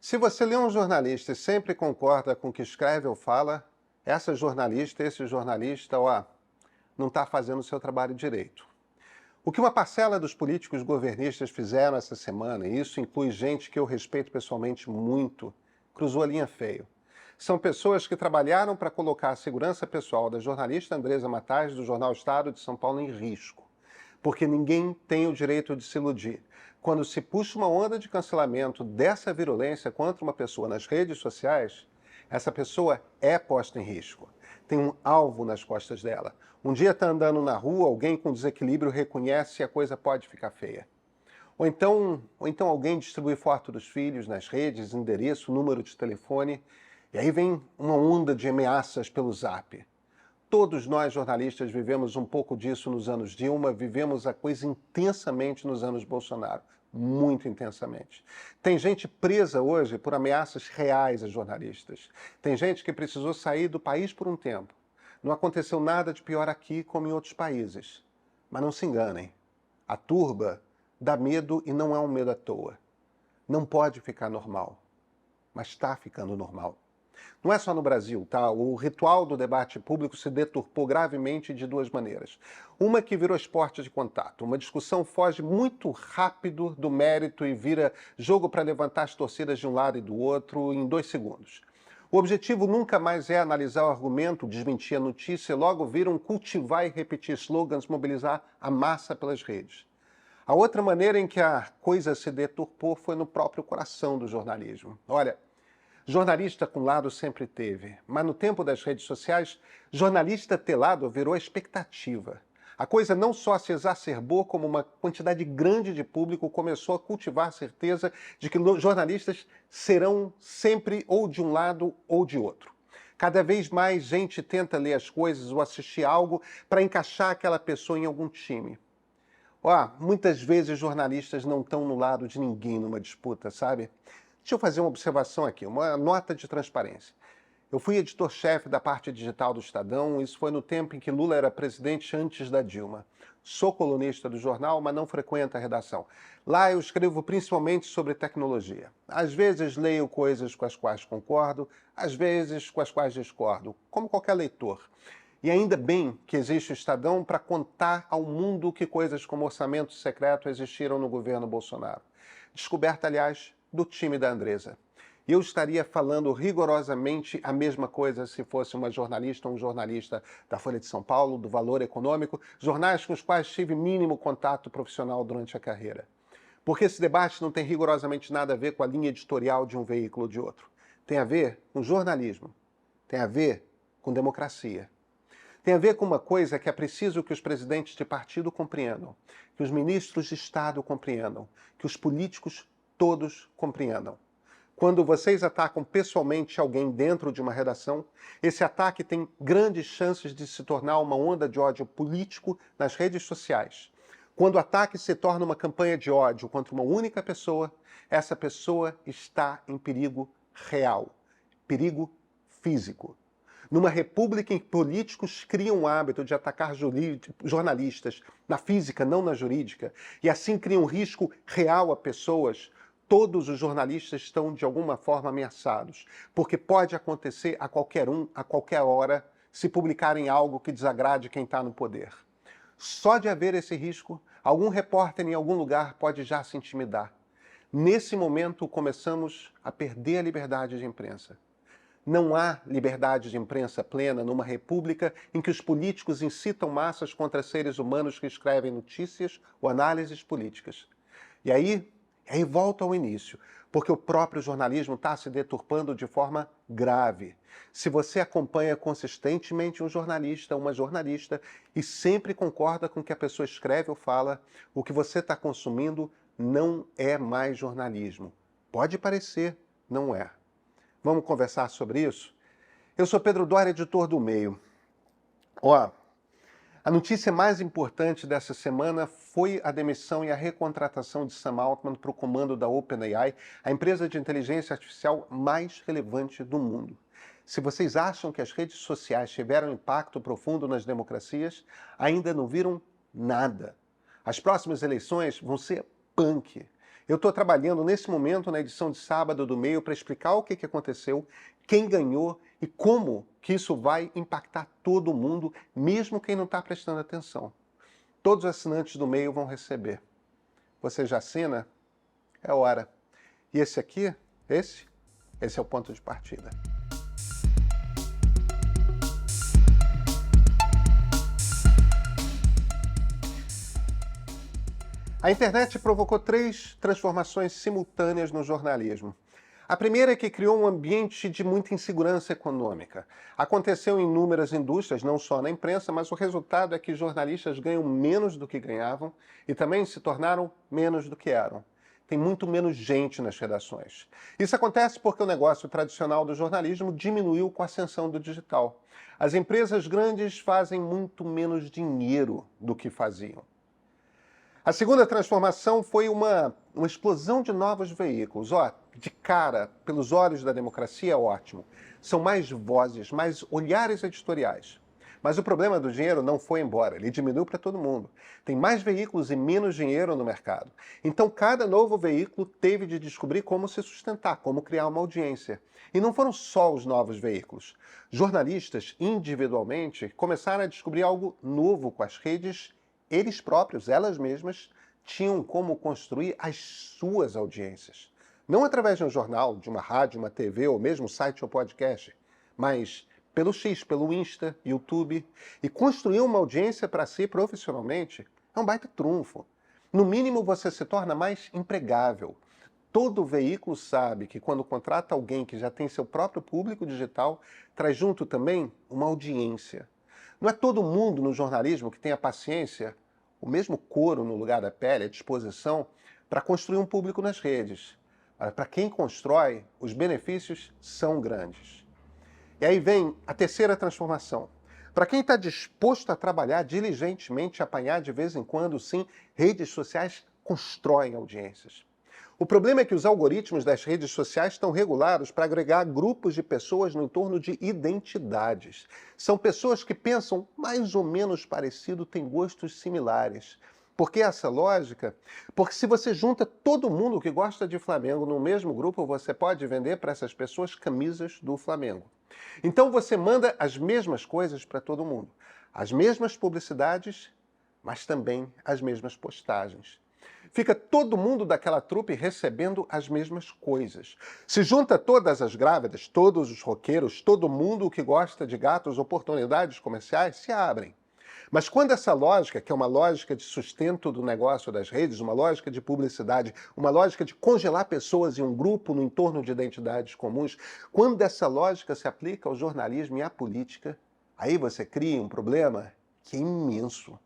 Se você lê um jornalista e sempre concorda com o que escreve ou fala, essa jornalista, esse jornalista, não está fazendo o seu trabalho direito. O que uma parcela dos políticos governistas fizeram essa semana, e isso inclui gente que eu respeito pessoalmente muito, cruzou a linha feio. São pessoas que trabalharam para colocar a segurança pessoal da jornalista Andresa Matais, do jornal Estado de São Paulo, em risco. Porque ninguém tem o direito de se iludir. Quando se puxa uma onda de cancelamento dessa virulência contra uma pessoa nas redes sociais, essa pessoa é posta em risco. Tem um alvo nas costas dela. Um dia está andando na rua, alguém com desequilíbrio reconhece e a coisa pode ficar feia. Ou então alguém distribui foto dos filhos nas redes, endereço, número de telefone, e aí vem uma onda de ameaças pelo Zap. Todos nós jornalistas vivemos um pouco disso nos anos Dilma, vivemos a coisa intensamente nos anos Bolsonaro, muito intensamente. Tem gente presa hoje por ameaças reais a jornalistas. Tem gente que precisou sair do país por um tempo. Não aconteceu nada de pior aqui como em outros países. Mas não se enganem, a turba dá medo e não é um medo à toa. Não pode ficar normal, mas está ficando normal. Não é só no Brasil, tá? O ritual do debate público se deturpou gravemente de duas maneiras. Uma que virou esporte de contato. Uma discussão foge muito rápido do mérito e vira jogo para levantar as torcidas de um lado e do outro em 2 segundos. O objetivo nunca mais é analisar o argumento, desmentir a notícia, logo viram cultivar e repetir slogans, mobilizar a massa pelas redes. A outra maneira em que a coisa se deturpou foi no próprio coração do jornalismo. Olha, jornalista com lado sempre teve, mas no tempo das redes sociais, jornalista ter lado virou expectativa. A coisa não só se exacerbou, como uma quantidade grande de público começou a cultivar a certeza de que jornalistas serão sempre ou de um lado ou de outro. Cada vez mais gente tenta ler as coisas ou assistir algo para encaixar aquela pessoa em algum time. Muitas vezes jornalistas não estão no lado de ninguém numa disputa, sabe? Deixa eu fazer uma observação aqui, uma nota de transparência. Eu fui editor-chefe da parte digital do Estadão, isso foi no tempo em que Lula era presidente antes da Dilma. Sou colunista do jornal, mas não frequento a redação. Lá eu escrevo principalmente sobre tecnologia. Às vezes leio coisas com as quais concordo, às vezes com as quais discordo, como qualquer leitor. E ainda bem que existe o Estadão para contar ao mundo que coisas como orçamento secreto existiram no governo Bolsonaro. Descoberta, aliás, do time da Andresa. Eu estaria falando rigorosamente a mesma coisa se fosse uma jornalista ou um jornalista da Folha de São Paulo, do Valor Econômico, jornais com os quais tive mínimo contato profissional durante a carreira. Porque esse debate não tem rigorosamente nada a ver com a linha editorial de um veículo ou de outro. Tem a ver com jornalismo. Tem a ver com democracia. Tem a ver com uma coisa que é preciso que os presidentes de partido compreendam, que os ministros de Estado compreendam, que os políticos todos compreendam. Quando vocês atacam pessoalmente alguém dentro de uma redação, esse ataque tem grandes chances de se tornar uma onda de ódio político nas redes sociais. Quando o ataque se torna uma campanha de ódio contra uma única pessoa, essa pessoa está em perigo real, perigo físico. Numa república em que políticos criam o hábito de atacar jornalistas, na física, não na jurídica, e assim criam um risco real a pessoas, todos os jornalistas estão de alguma forma ameaçados, porque pode acontecer a qualquer um, a qualquer hora, se publicarem algo que desagrade quem está no poder. Só de haver esse risco, algum repórter em algum lugar pode já se intimidar. Nesse momento, começamos a perder a liberdade de imprensa. Não há liberdade de imprensa plena numa república em que os políticos incitam massas contra seres humanos que escrevem notícias ou análises políticas. E aí volta ao início, porque o próprio jornalismo está se deturpando de forma grave. Se você acompanha consistentemente um jornalista, uma jornalista, e sempre concorda com o que a pessoa escreve ou fala, o que você está consumindo não é mais jornalismo. Pode parecer, não é. Vamos conversar sobre isso? Eu sou Pedro Doria, editor do Meio. A notícia mais importante dessa semana foi a demissão e a recontratação de Sam Altman para o comando da OpenAI, a empresa de inteligência artificial mais relevante do mundo. Se vocês acham que as redes sociais tiveram impacto profundo nas democracias, ainda não viram nada. As próximas eleições vão ser punk. Eu estou trabalhando nesse momento na edição de sábado do Meio para explicar o que aconteceu, quem ganhou e como que isso vai impactar todo mundo, mesmo quem não está prestando atenção. Todos os assinantes do Meio vão receber. Você já assina? É hora. E esse aqui, esse é o ponto de partida. A internet provocou 3 transformações simultâneas no jornalismo. A primeira é que criou um ambiente de muita insegurança econômica. Aconteceu em inúmeras indústrias, não só na imprensa, mas o resultado é que jornalistas ganham menos do que ganhavam e também se tornaram menos do que eram. Tem muito menos gente nas redações. Isso acontece porque o negócio tradicional do jornalismo diminuiu com a ascensão do digital. As empresas grandes fazem muito menos dinheiro do que faziam. A segunda transformação foi uma explosão de novos veículos. De cara, pelos olhos da democracia, é ótimo. São mais vozes, mais olhares editoriais. Mas o problema do dinheiro não foi embora, ele diminuiu para todo mundo. Tem mais veículos e menos dinheiro no mercado. Então, cada novo veículo teve de descobrir como se sustentar, como criar uma audiência. E não foram só os novos veículos. Jornalistas, individualmente, começaram a descobrir algo novo com as redes. Eles próprios, elas mesmas, tinham como construir as suas audiências. Não através de um jornal, de uma rádio, uma TV ou mesmo site ou podcast, mas pelo X, pelo Insta, YouTube. E construir uma audiência para si profissionalmente é um baita trunfo. No mínimo, você se torna mais empregável. Todo veículo sabe que quando contrata alguém que já tem seu próprio público digital, traz junto também uma audiência. Não é todo mundo no jornalismo que tem a paciência, o mesmo couro no lugar da pele, a disposição, para construir um público nas redes. Para quem constrói, os benefícios são grandes. E aí vem a terceira transformação. Para quem está disposto a trabalhar diligentemente, apanhar de vez em quando, sim, redes sociais constroem audiências. O problema é que os algoritmos das redes sociais estão regulados para agregar grupos de pessoas no entorno de identidades. São pessoas que pensam mais ou menos parecido, têm gostos similares. Por que essa lógica? Porque se você junta todo mundo que gosta de Flamengo no mesmo grupo, você pode vender para essas pessoas camisas do Flamengo. Então você manda as mesmas coisas para todo mundo. As mesmas publicidades, mas também as mesmas postagens. Fica todo mundo daquela trupe recebendo as mesmas coisas. Se junta todas as grávidas, todos os roqueiros, todo mundo que gosta de gatos, oportunidades comerciais se abrem. Mas quando essa lógica, que é uma lógica de sustento do negócio das redes, uma lógica de publicidade, uma lógica de congelar pessoas em um grupo no entorno de identidades comuns, quando essa lógica se aplica ao jornalismo e à política, aí você cria um problema que é imenso.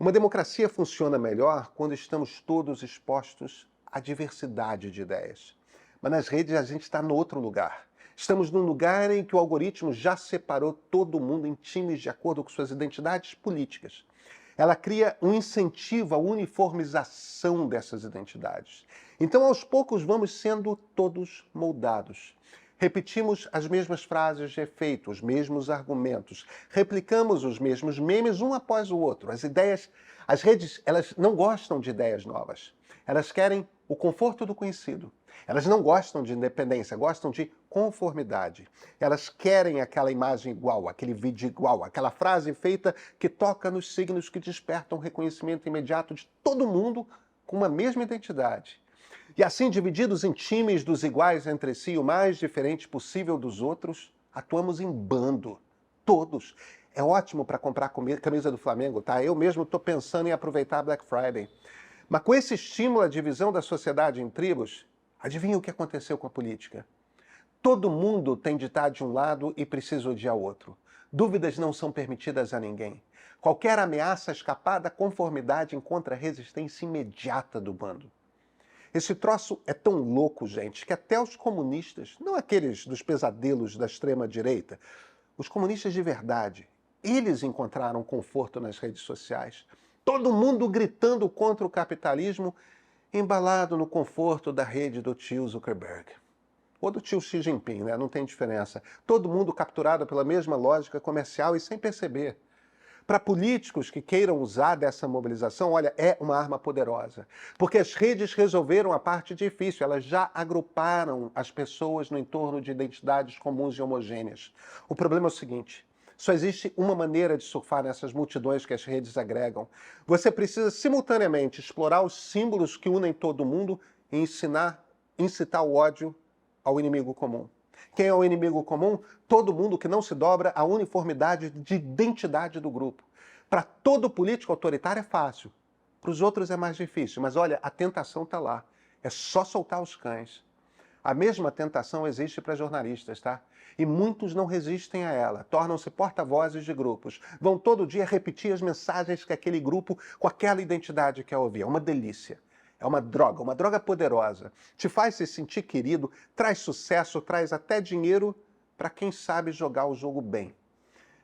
Uma democracia funciona melhor quando estamos todos expostos à diversidade de ideias. Mas nas redes a gente está no outro lugar. Estamos num lugar em que o algoritmo já separou todo mundo em times de acordo com suas identidades políticas. Ela cria um incentivo à uniformização dessas identidades. Então, aos poucos, vamos sendo todos moldados. Repetimos as mesmas frases de efeito, os mesmos argumentos. Replicamos os mesmos memes um após o outro. As redes, elas não gostam de ideias novas. Elas querem o conforto do conhecido. Elas não gostam de independência, gostam de conformidade. Elas querem aquela imagem igual, aquele vídeo igual, aquela frase feita que toca nos signos que despertam reconhecimento imediato de todo mundo com uma mesma identidade. E assim, divididos em times dos iguais entre si, o mais diferente possível dos outros, atuamos em bando. Todos. É ótimo para comprar camisa do Flamengo, tá? Eu mesmo estou pensando em aproveitar a Black Friday. Mas com esse estímulo à divisão da sociedade em tribos, adivinha o que aconteceu com a política? Todo mundo tem de estar de um lado e precisa odiar o outro. Dúvidas não são permitidas a ninguém. Qualquer ameaça escapar da conformidade encontra resistência imediata do bando. Esse troço é tão louco, gente, que até os comunistas, não aqueles dos pesadelos da extrema-direita, os comunistas de verdade, eles encontraram conforto nas redes sociais. Todo mundo gritando contra o capitalismo, embalado no conforto da rede do tio Zuckerberg. Ou do tio Xi Jinping, né? Não tem diferença. Todo mundo capturado pela mesma lógica comercial e sem perceber. Para políticos que queiram usar dessa mobilização, olha, é uma arma poderosa. Porque as redes resolveram a parte difícil, elas já agruparam as pessoas no entorno de identidades comuns e homogêneas. O problema é o seguinte: só existe uma maneira de surfar nessas multidões que as redes agregam. Você precisa simultaneamente explorar os símbolos que unem todo mundo e incitar o ódio ao inimigo comum. Quem é o inimigo comum? Todo mundo que não se dobra à uniformidade de identidade do grupo. Para todo político autoritário é fácil, para os outros é mais difícil. Mas olha, a tentação está lá. É só soltar os cães. A mesma tentação existe para jornalistas, tá? E muitos não resistem a ela, tornam-se porta-vozes de grupos. Vão todo dia repetir as mensagens que aquele grupo, com aquela identidade quer ouvir. É uma delícia. É uma droga poderosa. Te faz se sentir querido, traz sucesso, traz até dinheiro para quem sabe jogar o jogo bem.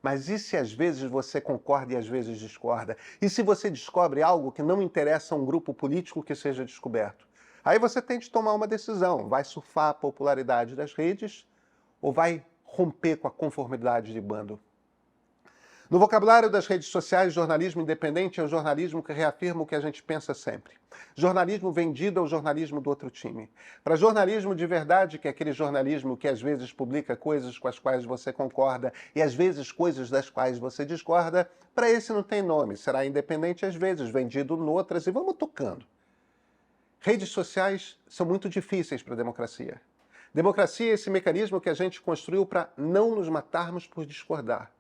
Mas e se às vezes você concorda e às vezes discorda? E se você descobre algo que não interessa a um grupo político que seja descoberto? Aí você tem de tomar uma decisão. Vai surfar a popularidade das redes ou vai romper com a conformidade de bando? No vocabulário das redes sociais, jornalismo independente é o jornalismo que reafirma o que a gente pensa sempre. Jornalismo vendido é o jornalismo do outro time. Para jornalismo de verdade, que é aquele jornalismo que às vezes publica coisas com as quais você concorda e às vezes coisas das quais você discorda, para esse não tem nome. Será independente às vezes, vendido noutras, e vamos tocando. Redes sociais são muito difíceis para a democracia. Democracia é esse mecanismo que a gente construiu para não nos matarmos por discordar.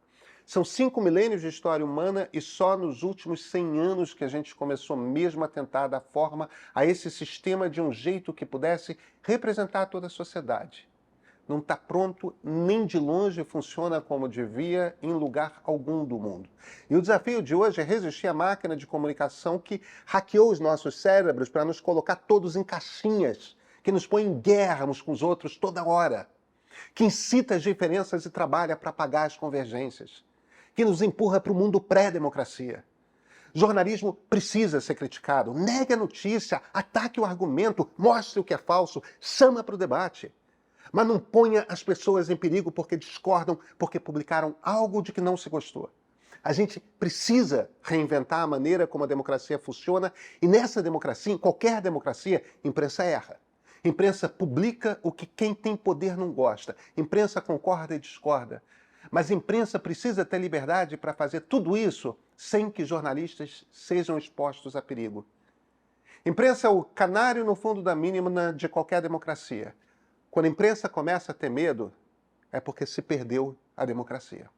São 5 milênios de história humana e só nos últimos 100 anos que a gente começou mesmo a tentar dar forma a esse sistema de um jeito que pudesse representar toda a sociedade. Não está pronto, nem de longe funciona como devia em lugar algum do mundo. E o desafio de hoje é resistir à máquina de comunicação que hackeou os nossos cérebros para nos colocar todos em caixinhas, que nos põe em guerra uns com os outros toda hora, que incita as diferenças e trabalha para apagar as convergências, que nos empurra para o mundo pré-democracia. Jornalismo precisa ser criticado. Negue a notícia, ataque o argumento, mostre o que é falso, chama para o debate. Mas não ponha as pessoas em perigo porque discordam, porque publicaram algo de que não se gostou. A gente precisa reinventar a maneira como a democracia funciona e nessa democracia, em qualquer democracia, imprensa erra. Imprensa publica o que quem tem poder não gosta. Imprensa concorda e discorda. Mas a imprensa precisa ter liberdade para fazer tudo isso sem que jornalistas sejam expostos a perigo. Imprensa é o canário no fundo da mínima de qualquer democracia. Quando a imprensa começa a ter medo, é porque se perdeu a democracia.